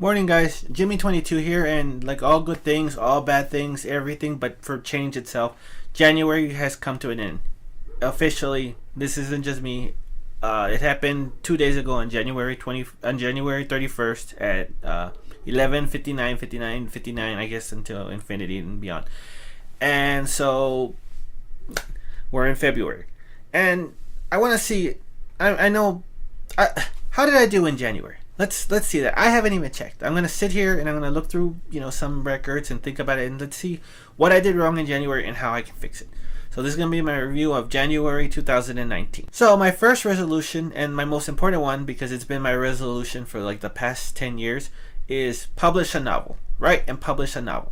Morning, guys. Jimmy22 here, and like all good things, all bad things, everything but for change itself, January has come to an end. Officially, this isn't just me. It happened 2 days ago on January 31st at 11:59, I guess, until infinity and beyond. And so we're in February, and I want to see. I know. How did I do in January? Let's see that. I haven't even checked. I'm gonna sit here and I'm gonna look through some records and think about it, and let's see what I did wrong in January and how I can fix it. So this is gonna be my review of January 2019. So my first resolution, and my most important one because it's been my resolution for like the past 10 years, is publish a novel. Write and publish a novel.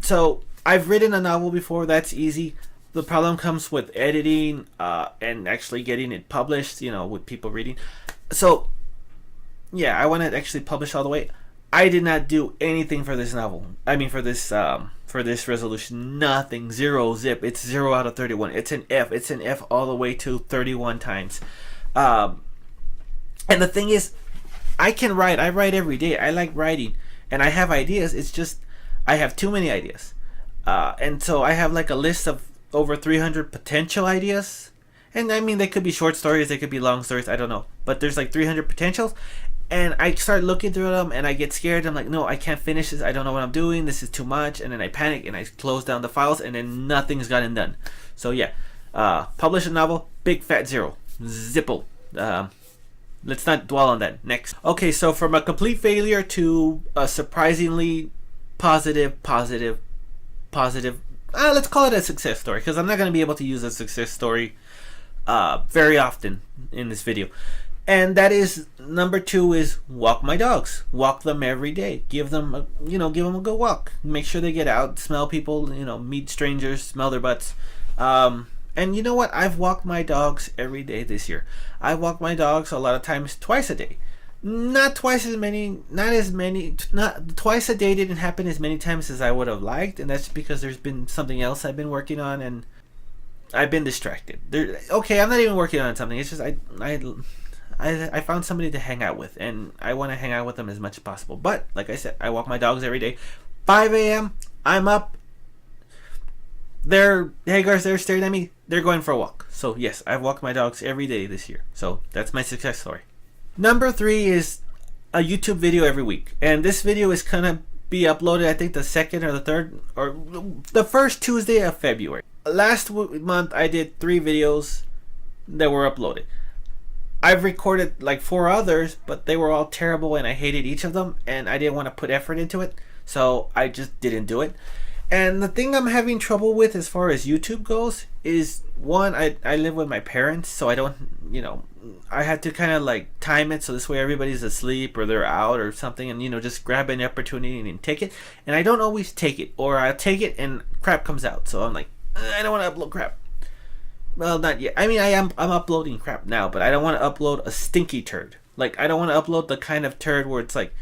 So I've written a novel before. That's easy. The problem comes with editing and actually getting it published, with people reading. So yeah, I want to actually publish all the way. I did not do anything for this novel. I mean, for this resolution, nothing, zero, zip. It's 0 out of 31. It's an F. It's an F all the way to 31 times. And the thing is, I can write. I write every day. I like writing, and I have ideas. It's just I have too many ideas, and so I have like a list of over 300 potential ideas. And I mean, they could be short stories, they could be long stories, I don't know. But there's like 300 potentials. And I start looking through them and I get scared. I'm like, no, I can't finish this. I don't know what I'm doing. This is too much. And then I panic and I close down the files, and then nothing's gotten done. So yeah, publish a novel, big fat 0. Zipple. Let's not dwell on that. Next. Okay, so from a complete failure to a surprisingly positive. Let's call it a success story, because I'm not going to be able to use a success story very often in this video. And that is, number 2 is walk my dogs. Walk them every day. Give them a good walk. Make sure they get out, smell people, meet strangers, smell their butts. And you know what? I've walked my dogs every day this year. I've walked my dogs a lot of times twice a day. Not twice a day didn't happen as many times as I would have liked, and that's because there's been something else I've been working on, and I've been distracted. Okay, I'm not even working on something. It's just I found somebody to hang out with, and I want to hang out with them as much as possible. But like I said, I walk my dogs every day. 5 a.m. I'm up. Hagar's there staring at me. They're going for a walk. So yes, I've walked my dogs every day this year. So that's my success story. Number 3 is a YouTube video every week, and this video is gonna be uploaded, I think, the 2nd or the 3rd or the first Tuesday of February. Last month I did 3 videos that were uploaded. I've recorded like 4 others, but they were all terrible and I hated each of them, and I didn't want to put effort into it, so I just didn't do it. And the thing I'm having trouble with as far as YouTube goes is, one, I live with my parents, so I don't, I had to kind of like time it so this way everybody's asleep or they're out or something, and just grab an opportunity and take it. And I don't always take it, or I take it and crap comes out, so I'm like, I don't want to upload crap. Well, not yet. I mean, I'm uploading crap now, but I don't want to upload a stinky turd. Like, I don't want to upload the kind of turd where it's like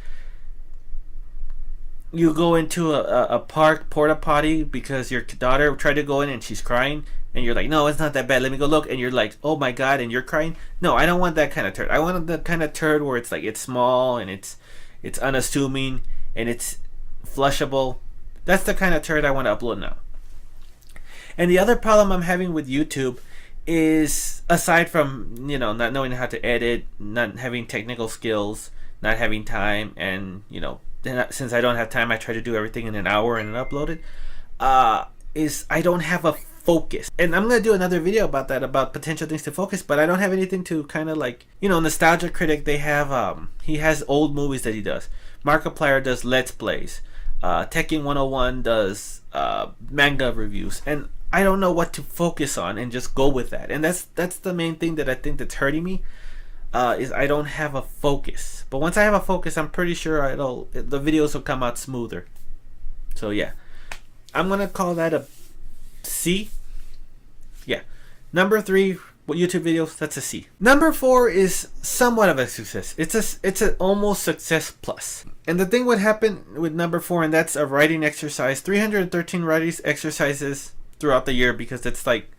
you go into a park porta potty because your daughter tried to go in and she's crying, and you're like, no, it's not that bad, let me go look, and you're like, oh my god, and you're crying. No, I don't want that kind of turd. I want the kind of turd where it's like, it's small and it's unassuming and it's flushable. That's the kind of turd I want to upload now. And the other problem I'm having with YouTube is, aside from not knowing how to edit, not having technical skills, not having time, and since I don't have time, I try to do everything in an hour and then upload it, is I don't have a focus. And I'm going to do another video about that, about potential things to focus, but I don't have anything to kind of like, Nostalgia Critic, they have, he has old movies that he does. Markiplier does Let's Plays. Tekken 101 does manga reviews, and I don't know what to focus on and just go with that. And that's the main thing that I think that's hurting me, is I don't have a focus. But once I have a focus, I'm pretty sure the videos will come out smoother. So yeah, I'm gonna call that a C. Yeah, number 3 YouTube videos, that's a C. Number 4 is somewhat of a success. It's an almost success plus. And the thing would happen with number 4, and that's a writing exercise. 313 writing exercises throughout the year, because it's like,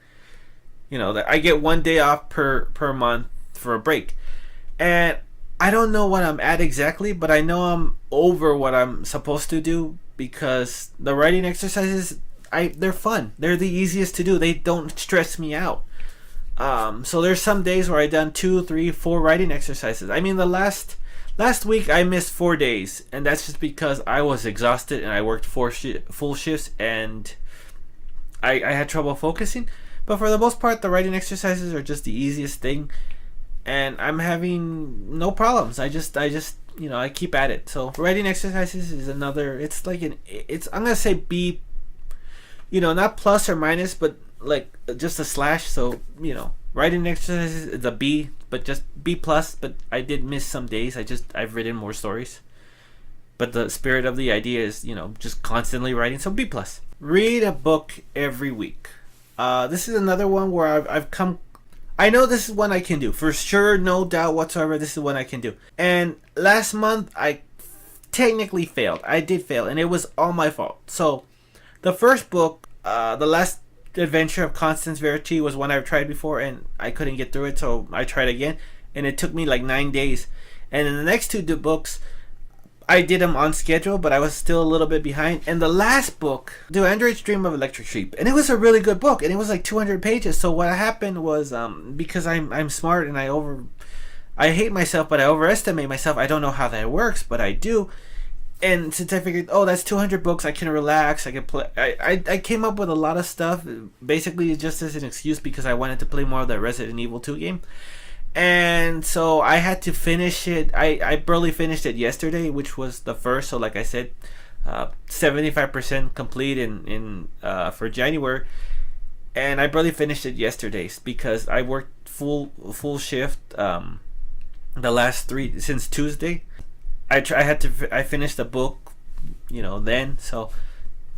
that I get 1 day off per month for a break, and I don't know what I'm at exactly, but I know I'm over what I'm supposed to do because the writing exercises, they're fun. They're the easiest to do. They don't stress me out. So there's some days where I done 2, 3, 4 writing exercises. I mean, the last week I missed 4 days, and that's just because I was exhausted and I worked full shifts and I had trouble focusing. But for the most part, the writing exercises are just the easiest thing, and I'm having no problems. I just I keep at it. So writing exercises is another. It's like I'm gonna say B. Not plus or minus, but like just a slash. So writing exercises is a B, but just B plus. But I did miss some days. I've written more stories, but the spirit of the idea is just constantly writing. So B plus. Read a book every week. This is another one where I've come. I know this is one I can do for sure, no doubt whatsoever. This is one I can do. And last month I technically failed. I did fail, and it was all my fault. So the first book, The Last Adventure of Constance Verity, was one I've tried before, and I couldn't get through it, so I tried again, and it took me like 9 days. And in the next two books, I did them on schedule, but I was still a little bit behind. And the last book, Do Androids Dream of Electric Sheep? And it was a really good book, and it was like 200 pages. So what happened was, because I'm smart and I hate myself, but I overestimate myself. I don't know how that works, but I do. And since I figured, that's 200 books, I can relax, I can play. I came up with a lot of stuff, basically just as an excuse because I wanted to play more of the Resident Evil 2 game. And so I had to finish it. I barely finished it yesterday, which was the first. So like I said, 75% complete in for January, and I barely finished it yesterday because I worked full shift the last 3 since Tuesday. I finished the book, then. So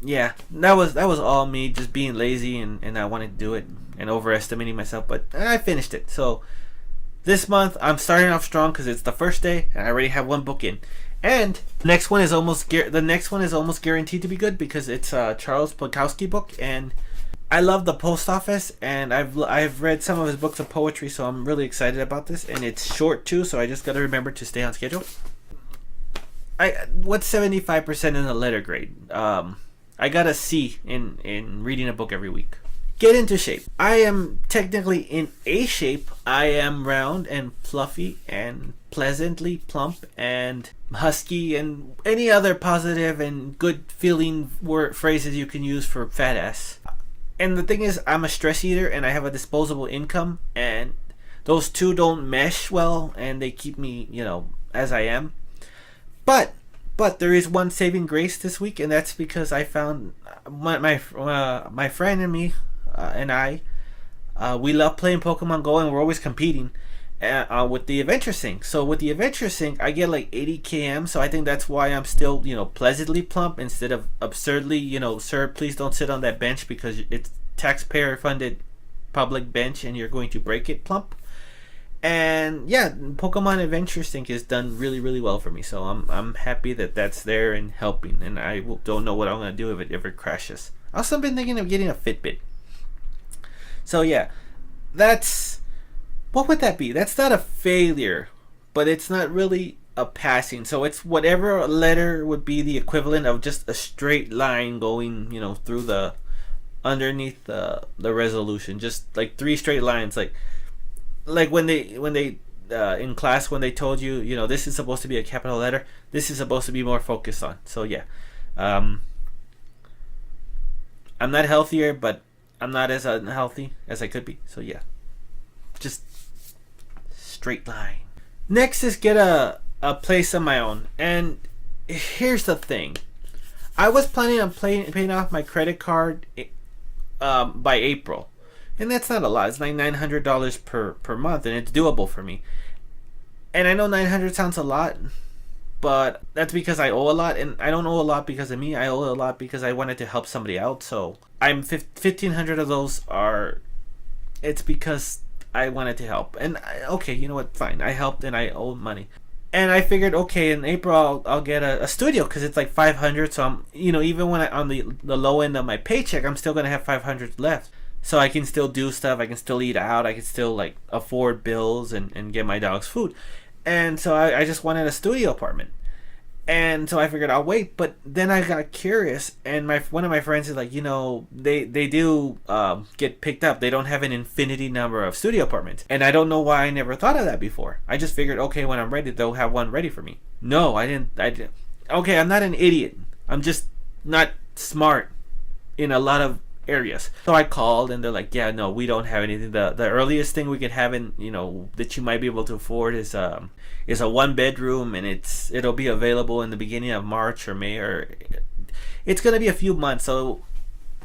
yeah, that was all me just being lazy and I wanted to do it and overestimating myself, but I finished it. So this month I'm starting off strong because it's the first day and I already have one book in. And the next one is almost guaranteed to be good because it's a Charles Bukowski book, and I love The Post Office, and I've read some of his books of poetry, so I'm really excited about this. And it's short too, so I just got to remember to stay on schedule. What's 75% in the letter grade? I got a C in reading a book every week. Get into shape. I am technically in A shape. I am round and fluffy and pleasantly plump and husky and any other positive and good feeling phrases you can use for fat ass. And the thing is, I'm a stress eater and I have a disposable income, and those two don't mesh well, and they keep me, as I am. But there is one saving grace this week, and that's because I found my friend and me and I, we love playing Pokemon Go, and we're always competing with the Adventure Sync. So with the Adventure Sync, I get like 80 km, so I think that's why I'm still, pleasantly plump instead of absurdly, sir, please don't sit on that bench because it's taxpayer-funded public bench and you're going to break it plump. And yeah, Pokemon Adventure Sync is done really, really well for me. So I'm happy that that's there and helping. And I don't know what I'm gonna do if it ever crashes. I also been thinking of getting a Fitbit. So yeah, what would that be? That's not a failure, but it's not really a passing. So it's whatever letter would be the equivalent of just a straight line going, through the underneath the resolution, just like 3 straight lines, like when they in class when they told you, this is supposed to be a capital letter, this is supposed to be more focused on. So yeah, I'm not healthier, but I'm not as unhealthy as I could be. So yeah, just straight line. Next is get a place of my own. And here's the thing, I was planning on paying off my credit card by April. And that's not a lot. It's like $900 per month, and it's doable for me. And I know $900 sounds a lot, but that's because I owe a lot, and I don't owe a lot because of me. I owe a lot because I wanted to help somebody out. So I'm 1,500 of those it's because I wanted to help. And okay, you know what? Fine, I helped and I owe money. And I figured, okay, in April I'll get a studio because it's like $500. So I'm, even when on the low end of my paycheck, I'm still gonna have $500 left. So I can still do stuff, I can still eat out, I can still afford bills and get my dogs food. And so I just wanted a studio apartment. And so I figured I'll wait, but then I got curious, and one of my friends is like, they do get picked up. They don't have an infinity number of studio apartments, and I don't know why I never thought of that before. I just figured, okay, when I'm ready, they'll have one ready for me. No, I didn't. Okay, I'm not an idiot. I'm just not smart in a lot of areas. So I called, and they're like, yeah, no, we don't have anything. The earliest thing we could have that you might be able to afford is a 1-bedroom, and it'll be available in the beginning of March or May, or it's gonna be a few months. So,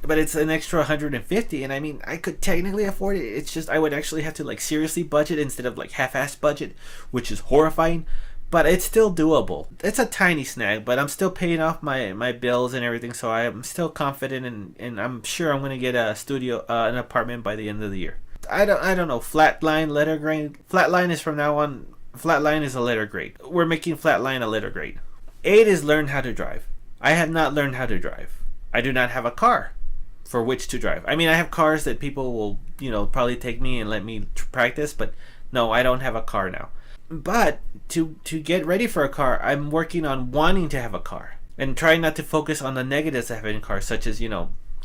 but it's an extra 150, and I mean, I could technically afford it. It's just I would actually have to like seriously budget instead of like half-assed budget, which is horrifying. But it's still doable. It's a tiny snag, but I'm still paying off my bills and everything, so I'm still confident, and I'm sure I'm going to get a studio, an apartment by the end of the year. I don't know. Flatline, letter grade. Flatline is from now on. Flatline is a letter grade. We're making Flatline a letter grade. 8 is learn how to drive. I have not learned how to drive. I do not have a car for which to drive. I mean, I have cars that people will, probably take me and let me practice, but no, I don't have a car now. But to get ready for a car, I'm working on wanting to have a car and trying not to focus on the negatives of having a car, such as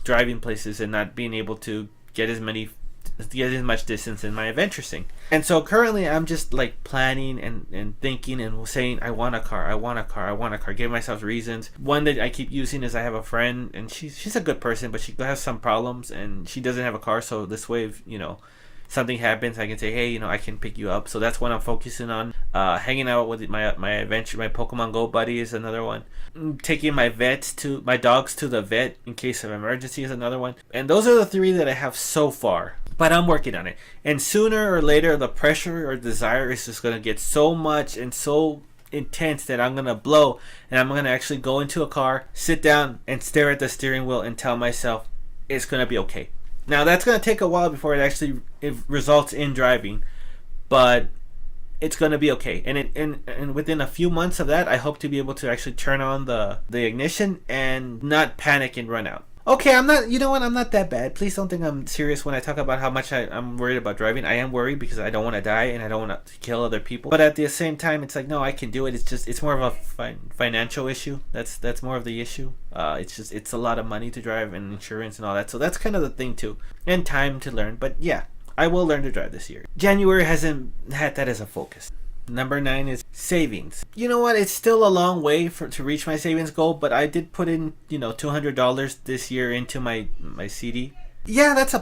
driving places and not being able to get as much distance in my adventuring. And so currently I'm just like planning and thinking and saying I want a car, giving myself reasons. One that I keep using is I have a friend, and she's a good person, but she has some problems and she doesn't have a car, so this way something happens, I can say, hey, I can pick you up. So that's what I'm focusing on. Hanging out with my adventure, my Pokemon Go buddy is another one. Taking my dogs to the vet in case of emergency is another one. And those are the 3 that I have so far. But I'm working on it. And sooner or later, the pressure or desire is just going to get so much and so intense that I'm going to blow. And I'm going to actually go into a car, sit down, and stare at the steering wheel and tell myself it's going to be okay. Now, that's going to take a while before it results in driving, but it's going to be okay. And within a few months of that, I hope to be able to actually turn on the ignition and not panic and run out. Okay, I'm not, I'm not that bad. Please don't think I'm serious when I talk about how much I'm worried about driving. I am worried because I don't want to die and I don't want to kill other people. But at the same time, it's like, no, I can do it. It's more of a financial issue. That's more of the issue. It's a lot of money to drive and insurance and all that. So that's kind of the thing too. And time to learn. But yeah, I will learn to drive this year. January hasn't had that as a focus. Number 9 is savings. You know what? It's still a long way to reach my savings goal, but I did put in, $200 this year into my CD. Yeah, that's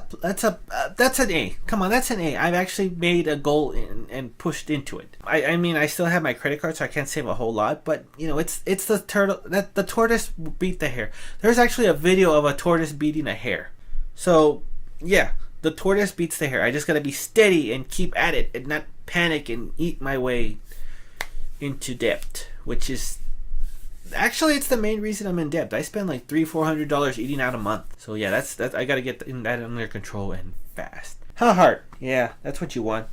an A. Come on, that's an A. I've actually made a goal and pushed into it. I mean, I still have my credit card, so I can't save a whole lot, but it's the turtle that the tortoise beat the hare. There's actually a video of a tortoise beating a hare. So yeah, the tortoise beats the hare. I just gotta be steady and keep at it and not panic and eat my way into debt, which is actually it's the main reason I'm in debt. I spend like $300-$400 eating out a month. So yeah, that's I gotta get that under control and fast. Heart, yeah, that's what you want.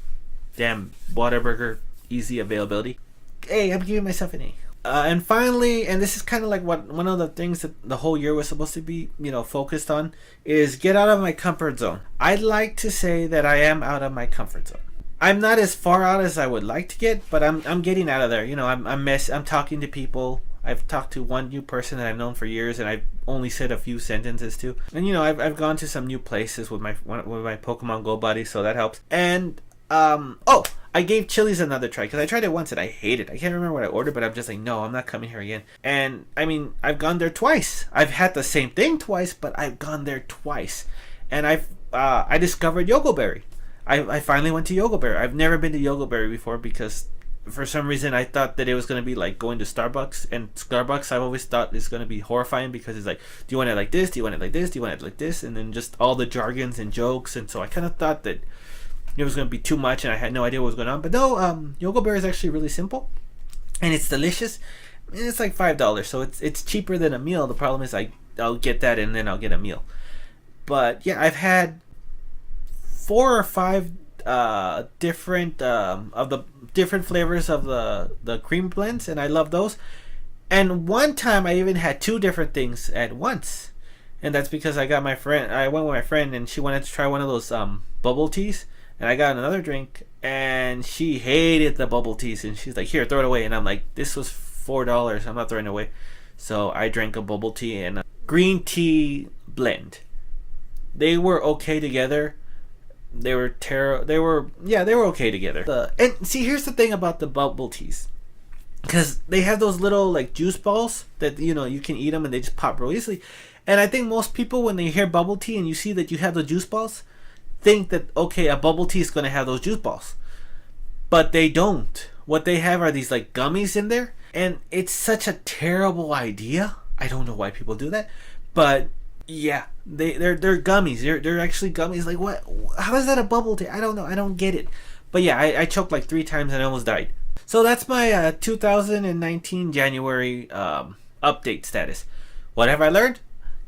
Damn, Whataburger, easy availability. Hey, I'm giving myself an A. And finally, and this is kind of like one of the things that the whole year was supposed to be, focused on, is get out of my comfort zone. I'd like to say that I am out of my comfort zone. I'm not as far out as I would like to get, but I'm getting out of there. I'm talking to people. I've talked to one new person that I've known for years, and I've only said a few sentences to. And I've gone to some new places with my Pokemon Go buddy, so that helps. And I gave Chili's another try because I tried it once and I hated it. I can't remember what I ordered, but I'm just like, no, I'm not coming here again. And I mean, I've gone there twice. I've had the same thing twice, but I've gone there twice. And I discovered Yogoberry. I finally went to Yogoberry. I've never been to Yogoberry before because for some reason I thought that it was going to be like going to Starbucks. And Starbucks I've always thought is going to be horrifying because it's like, do you want it like this? Do you want it like this? Do you want it like this? And then just all the jargons and jokes. And so I kind of thought that it was going to be too much and I had no idea what was going on. But no, Yogoberry is actually really simple and it's delicious. And it's like $5, so it's cheaper than a meal. The problem is I'll get that and then I'll get a meal. But yeah, I've had 4 or 5 different of the different flavors of the cream blends, and I love those. And one time I even had 2 different things at once, and that's because I went with my friend and she wanted to try one of those bubble teas. and I got another drink, and she hated the bubble teas, and she's like, "Here, throw it away." And I'm like, "This was $4. I'm not throwing it away." So I drank a bubble tea and a green tea blend. They were okay together. They were They were okay together. And see, here's the thing about the bubble teas, because they have those little like juice balls that you can eat them and they just pop real easily. And I think most people, when they hear bubble tea and you see that you have the juice balls, think that, okay, a bubble tea is going to have those juice balls, but they don't. What they have are these like gummies in there, and it's such a terrible idea. I don't know why people do that, but yeah, they're gummies. They're actually gummies. Like, what? How is that a bubble tea? I don't know. I don't get it. But yeah, I choked like 3 times and I almost died. So that's my 2019 January update status. What have I learned?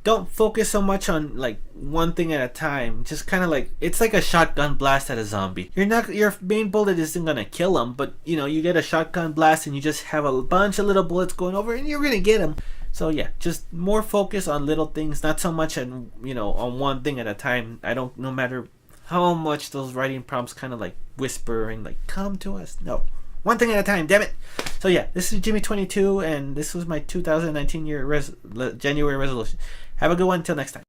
Don't focus so much on like one thing at a time. Just kind of like, it's like a shotgun blast at a zombie. Your main bullet isn't gonna kill him, but you get a shotgun blast and you just have a bunch of little bullets going over and you're gonna get him. So yeah, just more focus on little things, not so much on on one thing at a time. No matter how much those writing prompts kind of like whispering like, come to us. No, one thing at a time, damn it. So yeah, this is Jimmy22, and this was my 2019 January resolution. Have a good one until next time.